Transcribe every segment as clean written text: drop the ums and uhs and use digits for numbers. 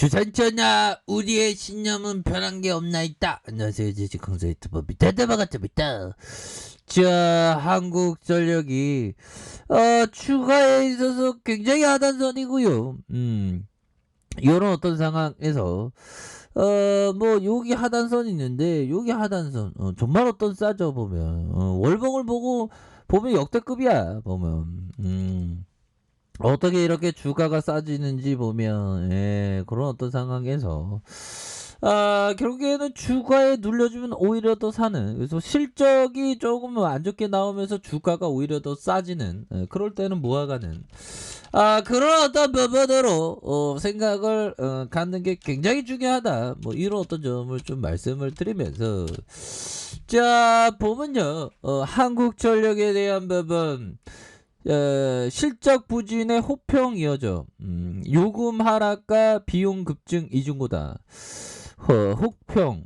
주산전하 우리의 신념은 변한 게 없나이다. 안녕하세요, 주식강사 유튜버 밑에다박았습니다. 자, 한국전력이 추가에 있어서 굉장히 하단선이고요. 이런 어떤 상황에서 뭐 여기 하단선이 있는데 여기 하단선 정말 어떤 싸죠 보면 월봉을 보면 역대급이야 보면. 어떻게 이렇게 주가가 싸지는지 보면 그런 어떤 상황에서 결국에는 주가에 눌려주면 오히려 더 사는, 그래서 실적이 조금 안 좋게 나오면서 주가가 오히려 더 싸지는, 그럴 때는 모아가는 그런 어떤 부분으로 생각을 갖는 게 굉장히 중요하다, 뭐 이런 어떤 점을 좀 말씀을 드리면서, 자 보면요, 한국전력에 대한 부분, 실적 부진의 호평 이어져. 요금 하락과 비용 급증 이중고다. 호평.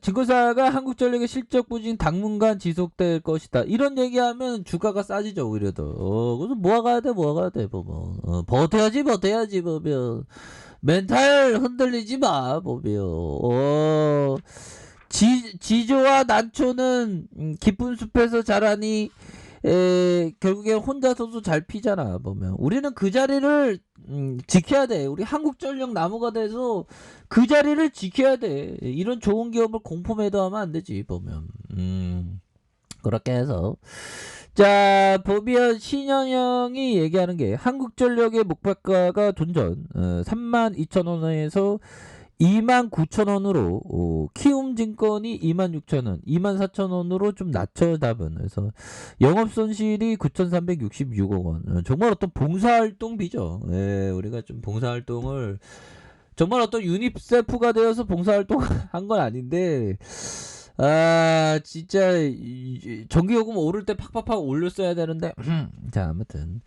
증권사가 한국전력의 실적 부진 당분간 지속될 것이다, 이런 얘기하면 주가가 싸지죠 오히려 더. 그래서 모아가야 돼 보면. 버텨야지 보면. 멘탈 흔들리지 마 보면. 지조와 난초는 깊은 숲에서 자라니 결국에 혼자서도 잘 피잖아 보면. 우리는 그 자리를 지켜야 돼. 우리 한국전력 나무가 돼서 그 자리를 지켜야 돼. 이런 좋은 기업을 공포매도하면 안 되지 보면. 그렇게 해서, 자 보면 신현영이 얘기하는 게, 한국전력의 목표가가 존전 32,000원에서 29,000원으로, 키움증권이 26,000원, 24,000원으로 좀 낮춰 답은. 그래서 영업손실이 9,366억 원. 정말 어떤 봉사활동비죠. 우리가 좀 봉사활동을, 정말 어떤 유니세프가 되어서 봉사활동 한 건 아닌데, 진짜 전기요금 오를 때 팍팍팍 올렸어야 되는데. 자 아무튼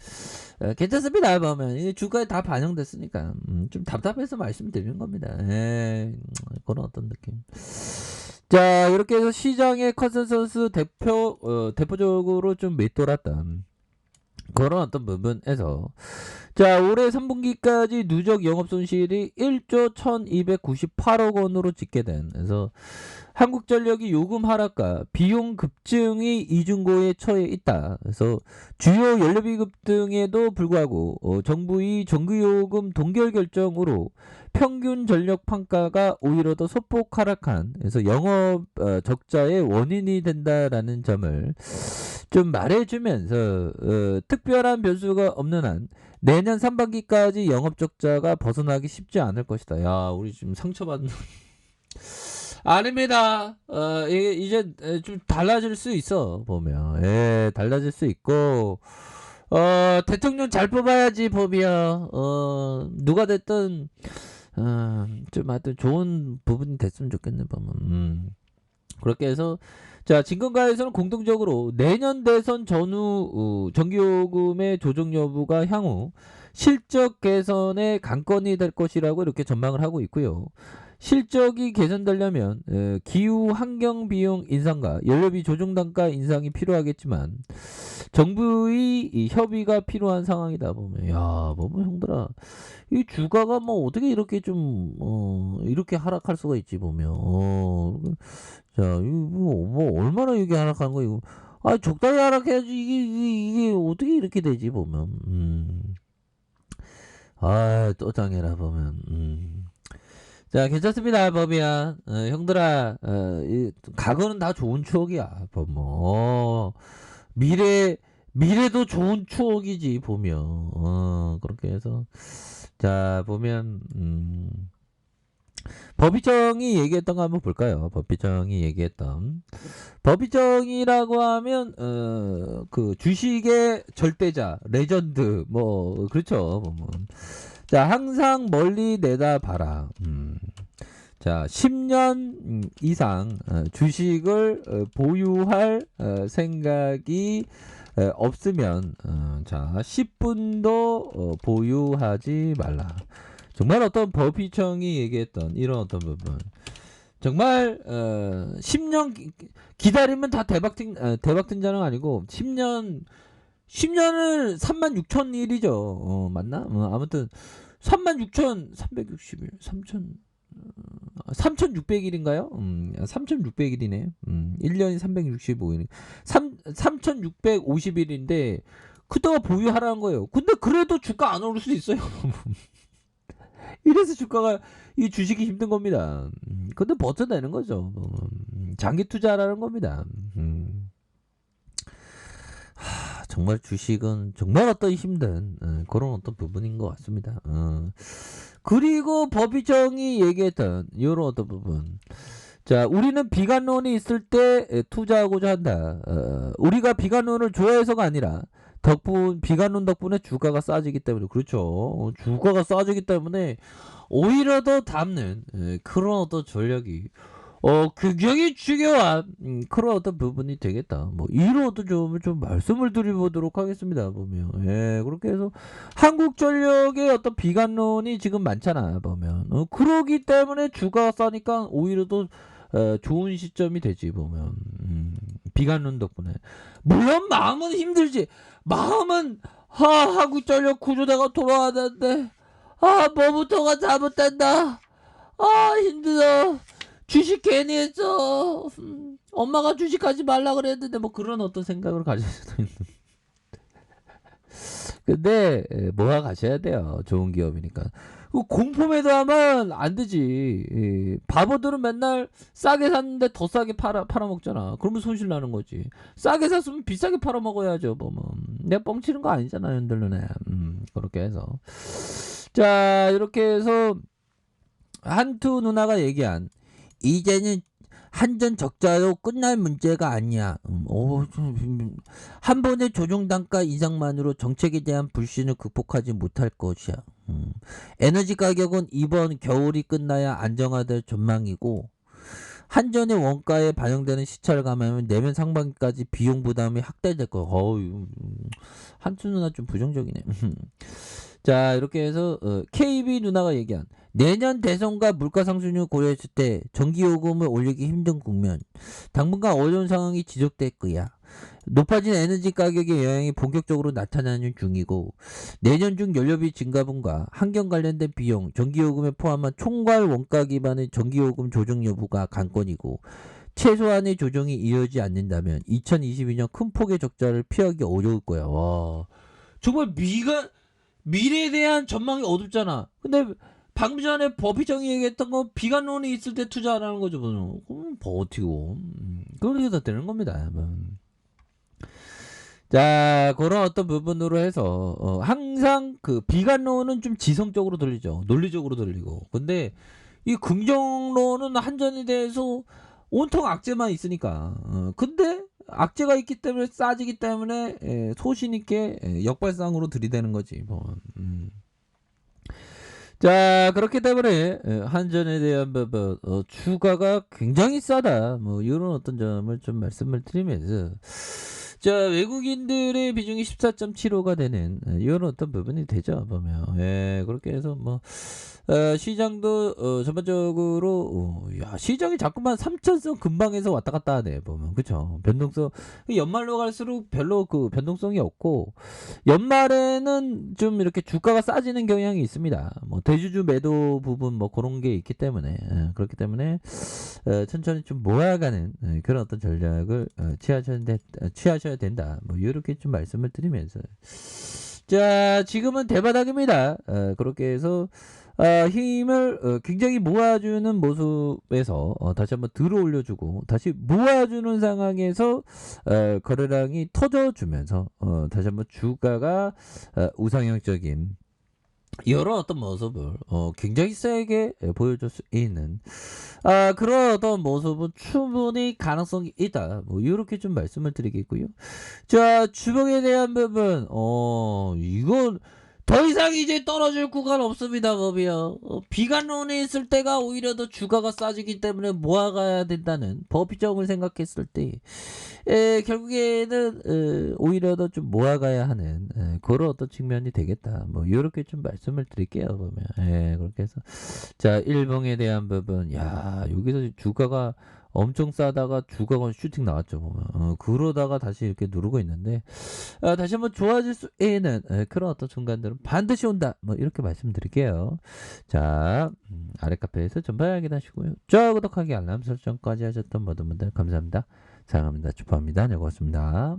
괜찮습니다 보면. 이게 주가에 다 반영됐으니까 좀 답답해서 말씀드리는 겁니다. 그런 어떤 느낌. 자 이렇게 해서 시장의 컨센서스 대표적으로 좀 밑돌았다, 그런 어떤 부분에서, 자 올해 3분기까지 누적 영업손실이 1조 1298억 원으로 집계된. 그래서 한국전력이 요금 하락과 비용 급증이 이중고에 처해 있다. 그래서 주요 연료비급 등에도 불구하고 정부의 전기요금 동결 결정으로 평균 전력 판가가 오히려 더 소폭 하락한, 그래서 영업 적자의 원인이 된다라는 점을 좀 말해주면서, 특별한 변수가 없는 한 내년 상반기까지 영업 적자가 벗어나기 쉽지 않을 것이다. 야 우리 지금 상처받는 아닙니다. 이제 좀 달라질 수 있어 보면. 달라질 수 있고, 대통령 잘 뽑아야지 보면. 누가 됐든 좀 하여튼 좋은 부분이 됐으면 좋겠네 보면. 그렇게 해서, 자 진건가에서는 공동적으로 내년 대선 전후 전기요금의 조정 여부가 향후 실적 개선의 관건이 될 것이라고 이렇게 전망을 하고 있고요. 실적이 개선되려면 기후 환경 비용 인상과 연료비 조정 단가 인상이 필요하겠지만, 정부의 이 협의가 필요한 상황이다 보면. 야 보면 형들아, 이 주가가 뭐 어떻게 이렇게 좀 이렇게 하락할 수가 있지 보면. 자 이거 뭐 얼마나 이게 하락한 거 이거. 적당히 하락해야지. 이게 어떻게 이렇게 되지 보면. 또 장해라 보면. 자 괜찮습니다 범이야. 형들아, 과거는 다 좋은 추억이야 보면. 미래도 좋은 추억이지 보면. 그렇게 해서, 자 보면 법희정이 얘기했던 거 한번 볼까요? 법희정이 얘기했던, 법희정이라고 하면 그 주식의 절대자, 레전드, 뭐 그렇죠 보면. 자 항상 멀리 내다봐라. 자 10년 이상 주식을 보유할 생각이 없으면 자 10분도 보유하지 말라. 정말 어떤 법희청이 얘기했던 이런 어떤 부분, 정말 10년 기다리면 다 대박 등장은 아니고, 10년 10년을 36,001이죠. 맞나? 아무튼 36,361, 3,600일인가요? 3,600일이네. 1년이 365일. 3,650일인데 그동안 보유하라는 거예요. 근데 그래도 주가 안 오를 수도 있어요. 이래서 주가가 이 주식이 힘든 겁니다. 근데 버텨내는 거죠. 장기 투자라는 겁니다. 정말 주식은 정말 어떤 힘든 그런 어떤 부분인 것 같습니다. 그리고 법이정이 얘기했던 이런 어떤 부분. 자, 우리는 비관론이 있을 때 투자하고자 한다. 우리가 비관론을 좋아해서가 아니라 비관론 덕분에 주가가 싸지기 때문에 그렇죠. 주가가 싸지기 때문에 오히려 더 담는 그런 어떤 전략이 굉장히 중요한 그런 어떤 부분이 되겠다. 뭐 이런 어떤 좀 말씀을 드려보도록 하겠습니다. 보면 그렇게 해서 한국전력의 어떤 비관론이 지금 많잖아 보면 그러기 때문에 주가가 싸니까 오히려 더 좋은 시점이 되지 보면 비관론 덕분에 물론 마음은 힘들지. 마음은 한국전력 구조대가 돌아와야 되는데 뭐부터가 잘못된다. 힘들어. 주식 괜히 했어. 엄마가 주식하지 말라 그랬는데 뭐 그런 어떤 생각을 가질 수도 있는. 근데 모아 가셔야 돼요. 좋은 기업이니까. 공포매도 하면 안 되지. 바보들은 맨날 싸게 샀는데 더 싸게 팔아먹잖아. 그러면 손실 나는 거지. 싸게 샀으면 비싸게 팔아먹어야죠. 보면 내가 뻥치는 거 아니잖아. 연들 눈에. 그렇게 해서 자 이렇게 해서 한투 누나가 얘기한 이제는 한전 적자로 끝날 문제가 아니야. 한 번의 조정 단가 인상만으로 정책에 대한 불신을 극복하지 못할 것이야. 에너지 가격은 이번 겨울이 끝나야 안정화될 전망이고 한전의 원가에 반영되는 시차를 감안하면 내년 상반기까지 비용 부담이 확대될 거야. 한투 누나 좀 부정적이네. 자 이렇게 해서 KB 누나가 얘기한 내년 대선과 물가 상승률 고려했을 때 전기요금을 올리기 힘든 국면 당분간 어려운 상황이 지속될 거야. 높아진 에너지 가격의 영향이 본격적으로 나타나는 중이고 내년 중 연료비 증가분과 환경 관련된 비용, 전기요금에 포함한 총괄 원가 기반의 전기요금 조정 여부가 관건이고 최소한의 조정이 이어지지 않는다면 2022년 큰 폭의 적자를 피하기 어려울 거야. 와, 정말 미래에 대한 전망이 어둡잖아. 근데 방금 전에 버피정이 얘기했던 거 비관론이 있을 때 투자하라는 거죠. 그럼 버티고 그렇게 다 되는 겁니다. 자 그런 어떤 부분으로 해서 항상 그 비관론은 좀 지성적으로 들리죠. 논리적으로 들리고 근데 이 긍정론은 한전에 대해서 온통 악재만 있으니까 근데 악재가 있기 때문에 싸지기 때문에 소신 있게 역발상으로 들이대는 거지 뭐. 자 그렇기 때문에 한전에 대한 부분 주가가 굉장히 싸다 뭐 이런 어떤 점을 좀 말씀을 드리면서 자 외국인들의 비중이 14.75가 되는 이런 어떤 부분이 되죠 보면 그렇게 해서 뭐 시장도 전반적으로 야 시장이 자꾸만 3천선 근방에서 왔다 갔다 하네 보면 그쵸 변동성 연말로 갈수록 별로 그 변동성이 없고 연말에는 좀 이렇게 주가가 싸지는 경향이 있습니다. 뭐 대주주 매도 부분 뭐 그런 게 있기 때문에 그렇기 때문에 천천히 좀 모아가는 그런 어떤 전략을 취하셔야 된다. 뭐 이렇게 좀 말씀을 드리면서 자 지금은 대바닥입니다. 그렇게 해서 힘을 굉장히 모아주는 모습에서 다시 한번 들어 올려주고 다시 모아주는 상황에서 거래량이 터져주면서 다시 한번 주가가 우상향적인 여러 어떤 모습을 굉장히 세게 보여줄 수 있는 그런 어떤 모습은 충분히 가능성이 있다. 뭐 이렇게 좀 말씀을 드리겠고요. 자 주봉에 대한 부분 이건 더 이상 이제 떨어질 구간 없습니다. 법이요. 비관론이 있을 때가 오히려 더 주가가 싸지기 때문에 모아가야 된다는 법정을 생각했을 때 결국에는 오히려 더 좀 모아가야 하는 그런 어떤 측면이 되겠다. 뭐 이렇게 좀 말씀을 드릴게요. 보면 그렇게 해서 자 일봉에 대한 부분 야 여기서 주가가 엄청 싸다가 주가가 슈팅 나왔죠 보면. 그러다가 다시 이렇게 누르고 있는데 다시 한번 좋아질 수 있는 그런 어떤 순간들은 반드시 온다 뭐 이렇게 말씀드릴게요. 자 아래 카페에서 전방 확인하시고요. 좋아요 구독하기 알람 설정까지 하셨던 모든 분들 감사합니다. 사랑합니다. 축하합니다. 네 고맙습니다.